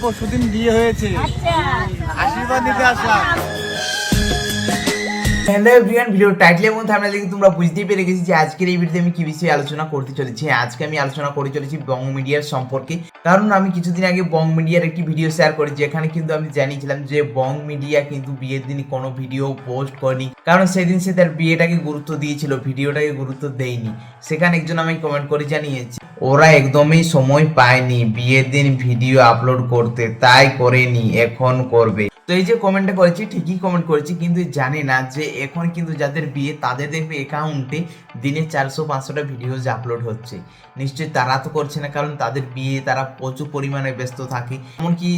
পরশুদিন বিয়ে হয়েছে, আশীর্বাদ নিতে আসলাম। হ্যালো এভরিওয়ান, ভিডিও টাইটেলের মধ্যে আমরা দেখি তোমরা বুঝতেই পেরে গেছি যে আজকের এই ভিডিওতে আমি কি বিষয়ে আলোচনা করতে চলেছি। আজকে আমি আলোচনা করে চলেছি বং মিডিয়ার সম্পর্কে, কারণ আমি কিছুদিন আগে বং মিডিয়ার একটি ভিডিও শেয়ার করি যেখানে কিন্তু আমি জানিয়েছিলাম যে বং মিডিয়া কিন্তু বিয়ের দিন কোনো ভিডিও পোস্ট করেনি, কারণ সেদিন সে তার বিয়েটাকে গুরুত্ব দিয়েছিল, ভিডিওটাকে গুরুত্ব দেয়নি। সেখানে একজন আমি কমেন্ট করে জানিয়েছি ওরা একদমই সময় পায়নি বিয়ের দিন ভিডিও আপলোড করতে, তাই করেনি, এখন করবে। তো এই যে কমেন্টটা করেছি ঠিকই কমেন্ট করেছি, কিন্তু জানি না যে এখন কিন্তু যাদের বিয়ে তাদের দেখবে অ্যাকাউন্টে দিনে 400-500টা ভিডিওজ আপলোড হচ্ছে। নিশ্চয়ই তারা তো করছে না, কারণ তাদের বিয়ে তারা প্রচুর পরিমাণে ব্যস্ত থাকে। এমনকি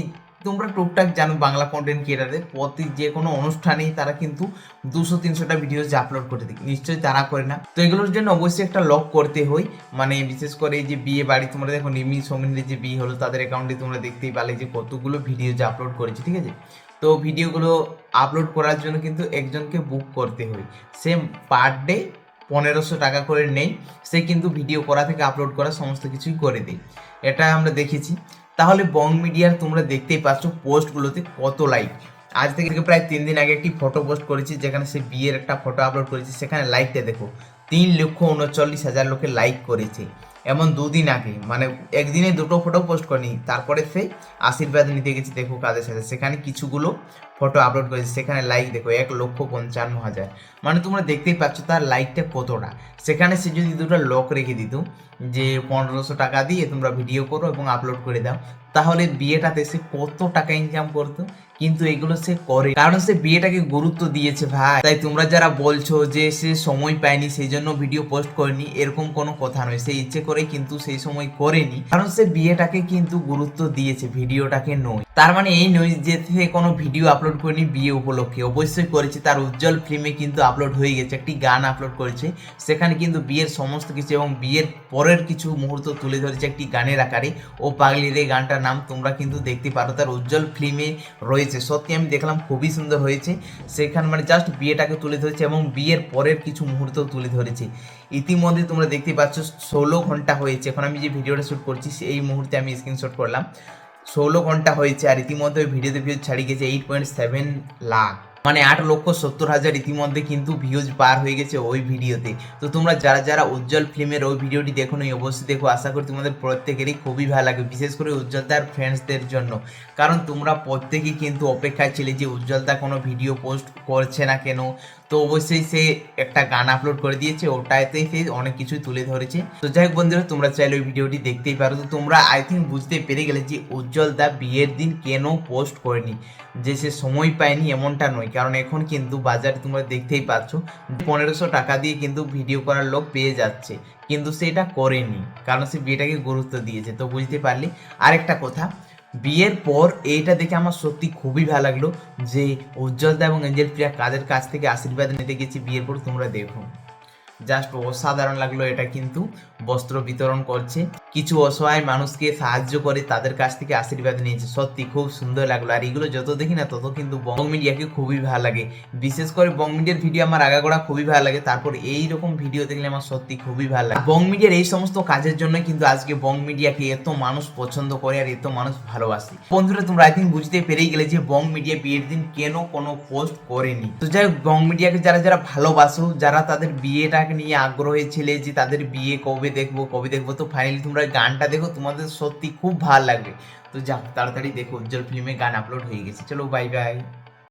তোমরা টুকটাক জানো বাংলা কন্টেন্ট ক্রিয়েটারে প্রতি যে কোনো অনুষ্ঠানেই তারা কিন্তু 200-300টা ভিডিওজ আপলোড করে দেয়, নিশ্চয়ই তারা করে না। তো এগুলোর জন্য অবশ্যই একটা লক করতে হয়, মানে বিশেষ করে এই যে বিয়ে বাড়ি তোমরা দেখো নিমি সৌমিনের যে বিয়ে হলো তাদের অ্যাকাউন্টে তোমরা দেখতেই পালে যে কতগুলো ভিডিওজ আপলোড করেছে, ঠিক আছে। তো ভিডিওগুলো আপলোড করার জন্য কিন্তু একজনকে বুক করতে হয়, সে পার ডে 1500 টাকা করে নেই, সে কিন্তু ভিডিও করা থেকে আপলোড করা সমস্ত কিছুই করে দেয়, এটা আমরা দেখেছি। তাহলে বং মিডিয়ার তোমরা দেখতেই পাচ্ছ পোস্টগুলোতে কত লাইক। আজ থেকে প্রায় 3 দিন আগে একটি ফটো পোস্ট করেছি যেখানে সে বিয়ের একটা ফটো আপলোড করেছি, সেখানে লাইকটা দেখো 3,39,000 লোকে লাইক করেছে। এমন 2 দিন আগে, মানে একদিনে 2টো ফটো পোস্ট করেনি, তারপরে সে আশীর্বাদ নিতে গেছি দেখো কাদের সাথে, সেখানে কিছুগুলো ফটো আপলোড করেছে, সেখানে লাইক দেখো 1,55,000। মানে তোমরা দেখতেই পাচ্ছ তার লাইকটা কতটা। সেখানে সে যদি 2টা লক রেখে দিত যে 1500 টাকা দিয়ে তোমরা ভিডিও করো এবং আপলোড করে দাও, তাহলে বিয়েটাতে সে কত টাকা ইনকাম করতো। কিন্তু এগুলো সে করে কারণ সে বিয়েটাকে গুরুত্ব দিয়েছে ভাই। তাই তোমরা যারা বলছো যে সে সময় পায়নি সেই জন্য ভিডিও পোস্ট করেনি, এরকম কোনো কথা নয়। সে ইচ্ছে করে কিন্তু সেই সময় করেনি, কারণ সে বিয়েটাকে কিন্তু গুরুত্ব দিয়েছে, ভিডিওটাকে নয়। তার মানে এই নয় যে সে কোনো ভিডিও আপলোড করেনি বিয়ে উপলক্ষে, অবশ্যই করেছে। তার উজ্জ্বল ফিল্মে কিন্তু আপলোড হয়ে গেছে, একটি গান আপলোড করেছে, সেখানে কিন্তু বিয়ের সমস্ত কিছু এবং বিয়ের পরের কিছু মুহূর্ত তুলে ধরেছে একটি গানের আকারে। ও পাগলির এই গানটার নাম তোমরা কিন্তু দেখতে পারো, তার উজ্জ্বল ফিল্মে রয়েছে। সত্যি আমি দেখলাম খুবই সুন্দর হয়েছে, সেখানে মানে জাস্ট বিয়েটাকে তুলে ধরেছে এবং বিয়ের পরের কিছু মুহূর্ত তুলে ধরেছে। ইতিমধ্যে তোমরা দেখতে পাচ্ছ 16 ঘন্টা হয়েছে, এখন আমি যে ভিডিওটা শ্যুট করছি এই মুহূর্তে আমি স্ক্রিনশট করলাম, 16 ঘন্টা হয়েছে। আর ইতিমধ্যে ওই ভিডিওতে ভিউজ ছাড়িয়ে গেছে 8.7 লাখ, মানে 8,70,000 ইতিমধ্যে কিন্তু ভিউজ পার হয়ে গেছে ওই ভিডিওতে। তো তোমরা যারা যারা উজ্জ্বল ফিল্মের ওই ভিডিওটি দেখো নি অবশ্যই দেখো, আশা করি তোমাদের প্রত্যেকেরই খুবই ভালো লাগে, বিশেষ করে উজ্জ্বলদার ফ্রেন্ডসদের জন্য, কারণ তোমরা প্রত্যেকেই কিন্তু অপেক্ষায় ছিলে যে উজ্জ্বলদা কোনো ভিডিও পোস্ট করছে না কেন। তো অবশ্যই সে একটা গান আপলোড করে দিয়েছে, ওটাতেই সে অনেক কিছুই তুলে ধরেছে। তো যাই হোক বন্ধুরা, তোমরা চাইলে ওই ভিডিওটি দেখতেই পারো। তো তোমরা আই থিঙ্ক বুঝতে পেরে গেলে যে উজ্জ্বলদা বিয়ের দিন কেন পোস্ট করেনি, যে সে সময় পায়নি এমনটা নয়, কারণ এখন কিন্তু বাজারে তোমরা দেখতেই পাচ্ছ 1500 টাকা দিয়ে কিন্তু ভিডিও করার লোক পেয়ে যাচ্ছে, কিন্তু সে এটা করেনি কারণ সে বিয়েটাকে গুরুত্ব দিয়েছে। তো বুঝতে পারলি। আরেকটা কথা, বিয়ের পর এইটা দেখে আমার সত্যি খুবই ভালো লাগলো যে উজ্জ্বলদা এবং এঞ্জেল প্রিয়া কাদের কাছ থেকে আশীর্বাদ নিতে গেছি বিয়ের পর, তোমরা দেখো জাস্ট অসাধারণ লাগলো। এটা কিন্তু বস্ত্র বিতরণ করছে, কিছু অসহায় মানুষকে সাহায্য করে, তাদের কাছ থেকে আশীর্বাদ নিয়েছে, সত্যি খুব সুন্দর লাগলো। আর এগুলো যত দেখি না তত কিন্তু বং মিডিয়াকে খুবই ভালো লাগে, বিশেষ করে বং মিডিয়ার ভিডিও আমার আগাগোড়া খুবই ভালো লাগে, তারপর এইরকম ভিডিও দেখলে আমার সত্যি খুবই ভালো লাগে। বং মিডিয়ার এই সমস্ত কাজের জন্য কিন্তু আজকে বং মিডিয়াকে এত মানুষ পছন্দ করে আর এত মানুষ ভালোবাসে। বন্ধুরা তোমরা আই থিঙ্ক বুঝতে পেরেই গেলে যে বং মিডিয়া বিয়ের দিন কেন কোনো পোস্ট করেনি। তো যাই হোক, বং মিডিয়াকে যারা যারা ভালোবাসো, যারা তাদের বিয়েটা নিয়ে আগ্রহী ছিলে যে তাদের বিয়ে কবে দেখবো কবে দেখবো, তো ফাইনালি তোমরা গানটা দেখো, তোমাদের সত্যি খুব ভালো লাগবে। তো যাও তাড়াতাড়ি দেখো, উজ্জ্বল ফিল্মে গান আপলোড হয়ে গেছে। চলো বাই বাই।